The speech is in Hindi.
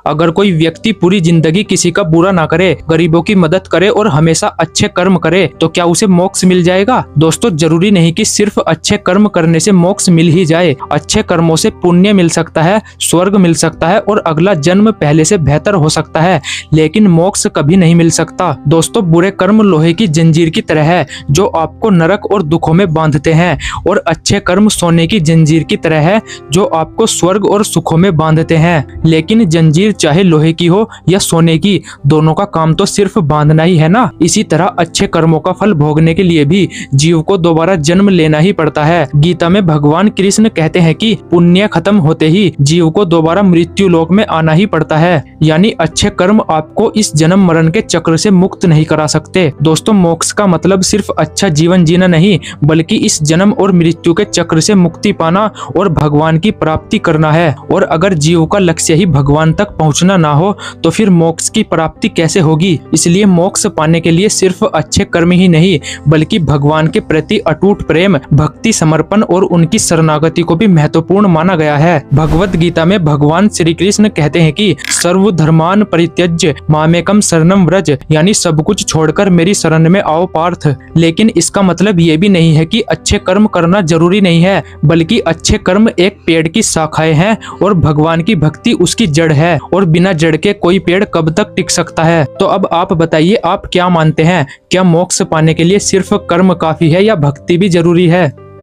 अगर कोई व्यक्ति पूरी जिंदगी किसी का बुरा ना करे, गरीबों की मदद करे और हमेशा अच्छे कर्म करे तो क्या उसे मोक्ष मिल जाएगा? दोस्तों, जरूरी नहीं कि सिर्फ अच्छे कर्म करने से मोक्ष मिल ही जाए। अच्छे कर्मों से पुण्य मिल सकता है, स्वर्ग मिल सकता है और अगला जन्म पहले से बेहतर हो सकता है, लेकिन मोक्ष कभी नहीं मिल सकता। दोस्तों, बुरे कर्म लोहे की जंजीर की तरह है जो आपको नरक और दुखों में बांधते हैं, और अच्छे कर्म सोने की जंजीर की तरह है जो आपको स्वर्ग और सुखों में बांधते हैं। लेकिन जंजीर चाहे लोहे की हो या सोने की, दोनों का काम तो सिर्फ बांधना ही है ना। इसी तरह अच्छे कर्मों का फल भोगने के लिए भी जीव को दोबारा जन्म लेना ही पड़ता है। गीता में भगवान कृष्ण कहते हैं कि पुण्य खत्म होते ही जीव को दोबारा मृत्यु लोक में आना ही पड़ता है, यानी अच्छे कर्म आपको इस जन्म मरण के चक्र से मुक्त नहीं करा सकते। दोस्तों, मोक्ष का मतलब सिर्फ अच्छा जीवन जीना नहीं, बल्कि इस जन्म और मृत्यु के चक्र से मुक्ति पाना और भगवान की प्राप्ति करना है। और अगर जीव का लक्ष्य ही भगवान तक पहुंचना ना हो तो फिर मोक्ष की प्राप्ति कैसे होगी? इसलिए मोक्ष पाने के लिए सिर्फ अच्छे कर्म ही नहीं, बल्कि भगवान के प्रति अटूट प्रेम, भक्ति, समर्पण और उनकी शरणागति को भी महत्वपूर्ण माना गया है। भगवत गीता में भगवान श्री कृष्ण कहते हैं कि सर्वधर्मान परित्यज्य मामेकम शरणम व्रज, यानी सब कुछ छोड़कर मेरी शरण में आओ पार्थ। लेकिन इसका मतलब ये भी नहीं है कि अच्छे कर्म करना जरूरी नहीं है, बल्कि अच्छे कर्म एक पेड़ की शाखाएं हैं और भगवान की भक्ति उसकी जड़ है, और बिना जड़ के कोई पेड़ कब तक टिक सकता है? तो अब आप बताइए, आप क्या मानते हैं? क्या मोक्ष पाने के लिए सिर्फ कर्म काफी है या भक्ति भी जरूरी है?